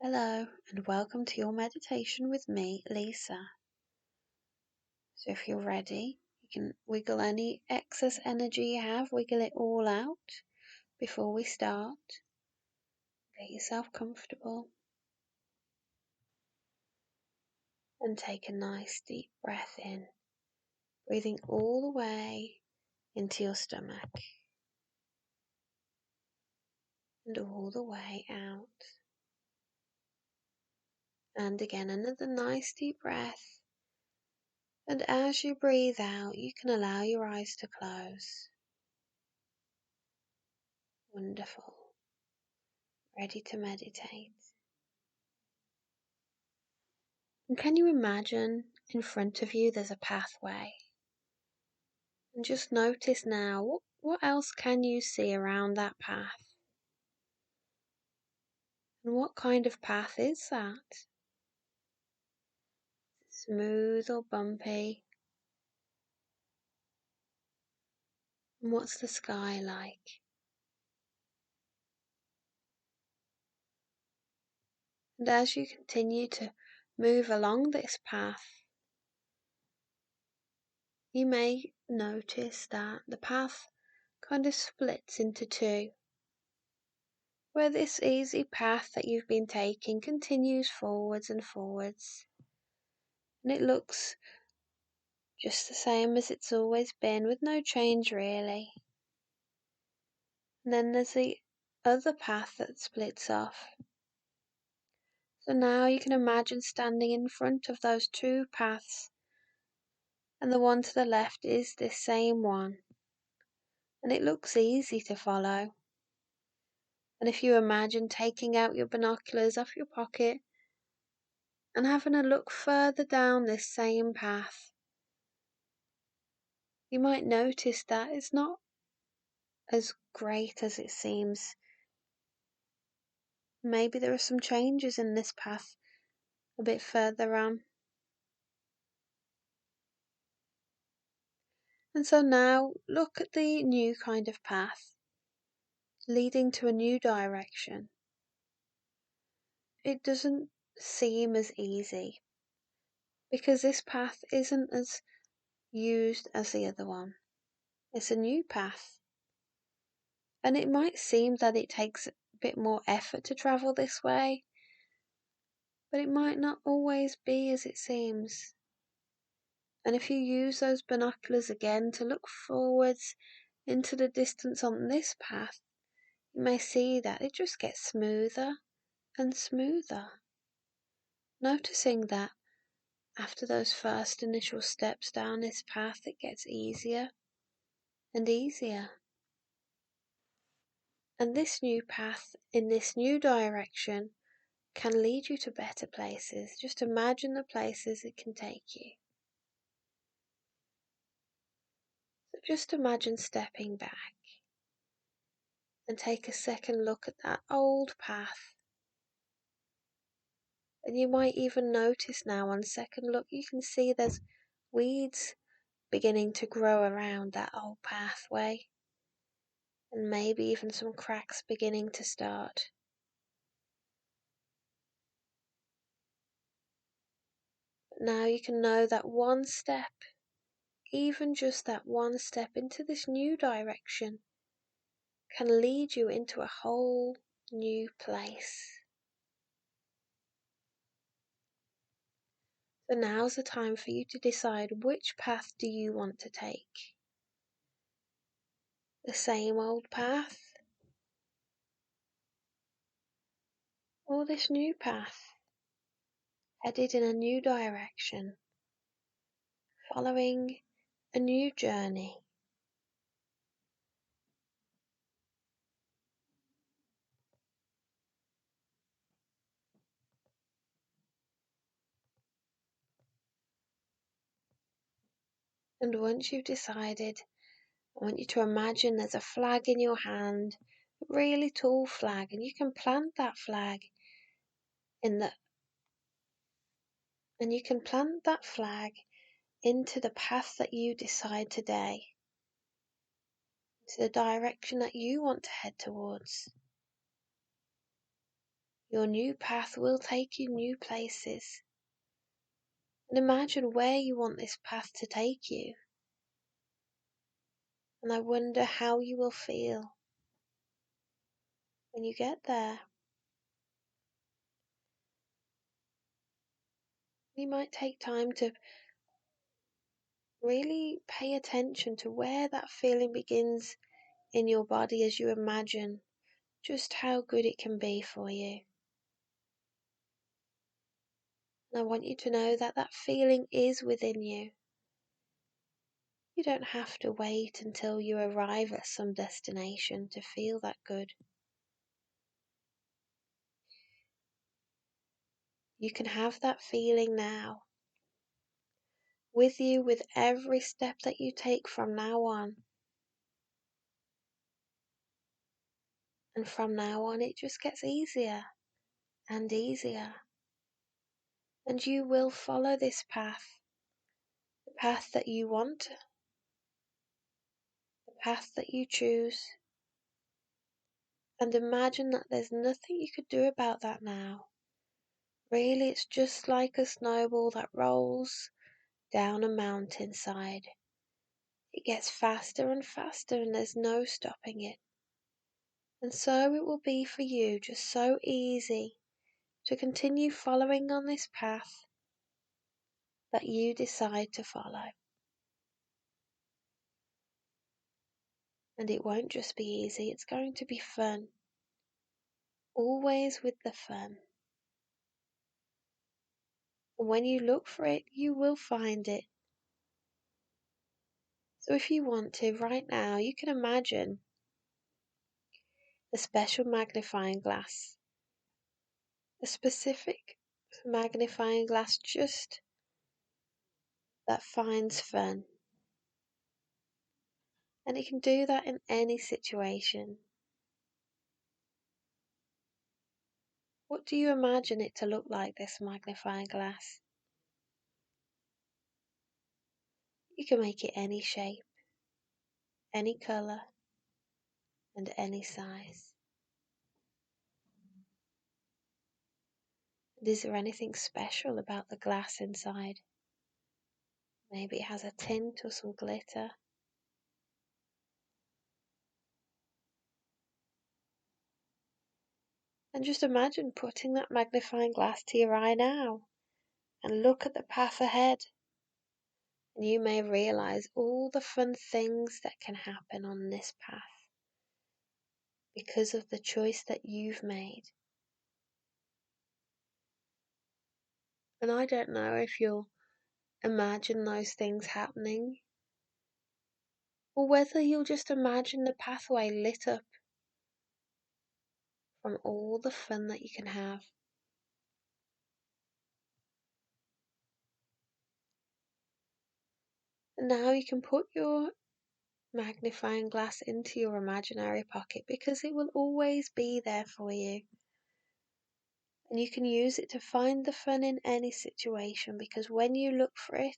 Hello, and welcome to your meditation with me, Lisa. So, if you're ready, you can wiggle any excess energy you have, wiggle it all out before we start. Get yourself comfortable and take a nice deep breath in, breathing all the way into your stomach and all the way out. And again, another nice deep breath. And as you breathe out, you can allow your eyes to close. Wonderful. Ready to meditate. And can you imagine in front of you there's a pathway? And just notice now, what else can you see around that path? And what kind of path is that? Smooth or bumpy? And what's the sky like? And as you continue to move along this path, you may notice that the path kind of splits into two, where this easy path that you've been taking continues forwards and forwards, and it looks just the same as it's always been, with no change really. And then there's the other path that splits off. So now you can imagine standing in front of those two paths, and the one to the left is this same one, and it looks easy to follow. And if you imagine taking out your binoculars off your pocket and having a look further down this same path, you might notice that it's not as great as it seems. Maybe there are some changes in this path a bit further on. And so now look at the new kind of path leading to a new direction. It doesn't seem as easy because this path isn't as used as the other one. It's a new path, and it might seem that it takes a bit more effort to travel this way, but it might not always be as it seems. And if you use those binoculars again to look forwards into the distance on this path, you may see that it just gets smoother and smoother. Noticing that after those first initial steps down this path, it gets easier and easier. And this new path in this new direction can lead you to better places. Just imagine the places it can take you. So just imagine stepping back and take a second look at that old path. And you might even notice now on second look, you can see there's weeds beginning to grow around that old pathway, and maybe even some cracks beginning to start. But now you can know that one step, even just that one step into this new direction, can lead you into a whole new place. So now's the time for you to decide, which path do you want to take? The same old path, or this new path, headed in a new direction, following a new journey? And once you've decided, I want you to imagine there's a flag in your hand, a really tall flag, and you can plant that flag in the and you can plant that flag into the path that you decide today, to the direction that you want to head towards. Your new path will take you new places. And imagine where you want this path to take you. And I wonder how you will feel when you get there. You might take time to really pay attention to where that feeling begins in your body as you imagine just how good it can be for you. And I want you to know that that feeling is within you. You don't have to wait until you arrive at some destination to feel that good. You can have that feeling now, with you with every step that you take from now on. And from now on, it just gets easier and easier. And you will follow this path, the path that you want, the path that you choose. And imagine that there's nothing you could do about that now. Really, it's just like a snowball that rolls down a mountainside. It gets faster and faster, and there's no stopping it. And so it will be for you, just so easy to continue following on this path that you decide to follow. And it won't just be easy, it's going to be fun. Always with the fun. And when you look for it, you will find it. So if you want to, right now, you can imagine a special magnifying glass. A specific magnifying glass just that finds fun. And it can do that in any situation. What do you imagine it to look like, this magnifying glass? You can make it any shape, any colour, and any size. And is there anything special about the glass inside? Maybe it has a tint or some glitter. And just imagine putting that magnifying glass to your eye now and look at the path ahead. And you may realise all the fun things that can happen on this path because of the choice that you've made. And I don't know if you'll imagine those things happening, or whether you'll just imagine the pathway lit up from all the fun that you can have. And now you can put your magnifying glass into your imaginary pocket because it will always be there for you. And you can use it to find the fun in any situation because when you look for it,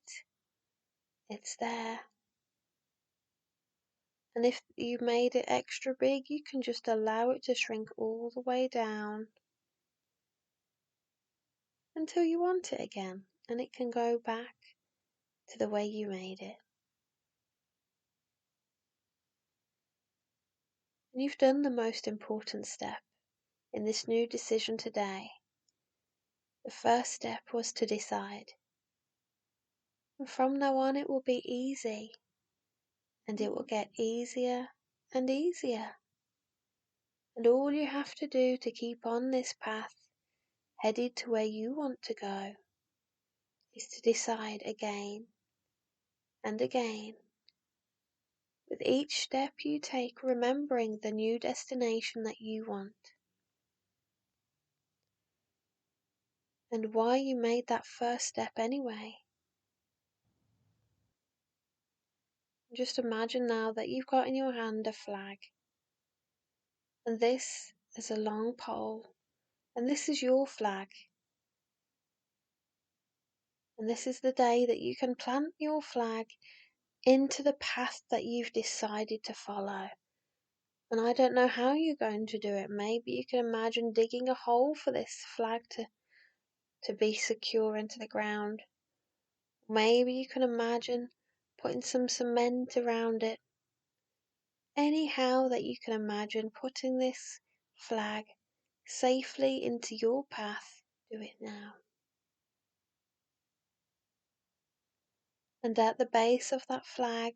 it's there. And if you made it extra big, you can just allow it to shrink all the way down until you want it again, and it can go back to the way you made it. And you've done the most important step in this new decision today. The first step was to decide. And from now on, it will be easy, and it will get easier and easier. And all you have to do to keep on this path, headed to where you want to go, is to decide again and again. With each step you take, remembering the new destination that you want, and why you made that first step anyway. Just imagine now that you've got in your hand a flag, and this is a long pole, and this is your flag. And this is the day that you can plant your flag into the path that you've decided to follow. And I don't know how you're going to do it. Maybe you can imagine digging a hole for this flag to be secure into the ground. Maybe you can imagine putting some cement around it. Anyhow that you can imagine putting this flag safely into your path, do it now. And at the base of that flag,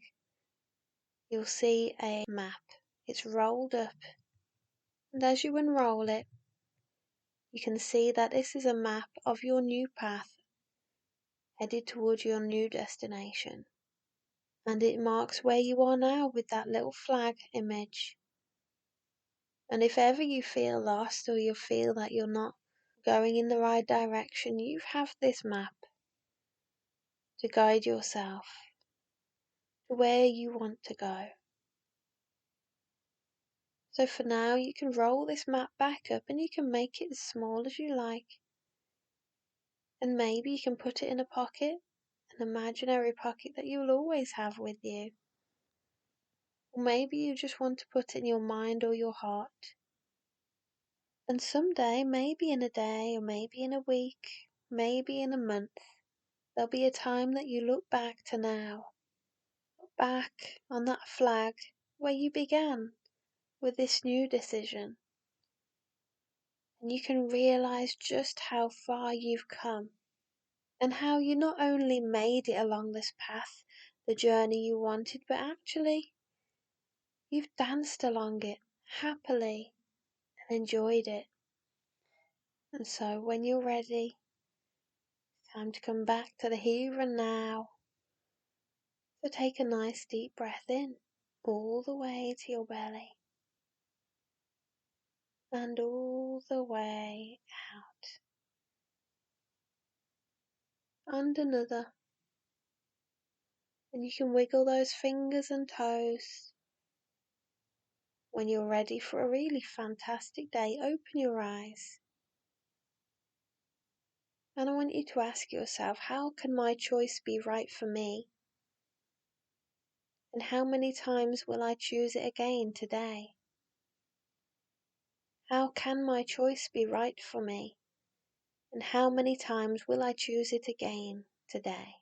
you'll see a map. It's rolled up. And as you unroll it, you can see that this is a map of your new path headed towards your new destination. And it marks where you are now with that little flag image. And if ever you feel lost or you feel that you're not going in the right direction, you have this map to guide yourself to where you want to go. So for now, you can roll this map back up and you can make it as small as you like. And maybe you can put it in a pocket, an imaginary pocket that you'll always have with you. Or maybe you just want to put it in your mind or your heart. And someday, maybe in a day, or maybe in a week, maybe in a month, there'll be a time that you look back to now. Look back on that flag where you began with this new decision. And you can realize just how far you've come. And how you not only made it along this path, the journey you wanted, but actually you've danced along it happily and enjoyed it. And so when you're ready, it's time to come back to the here and now. So take a nice deep breath in, all the way to your belly, and all the way out. And another. And you can wiggle those fingers and toes. When you're ready for a really fantastic day, open your eyes. And I want you to ask yourself, how can my choice be right for me? And how many times will I choose it again today? How can my choice be right for me? And how many times will I choose it again today?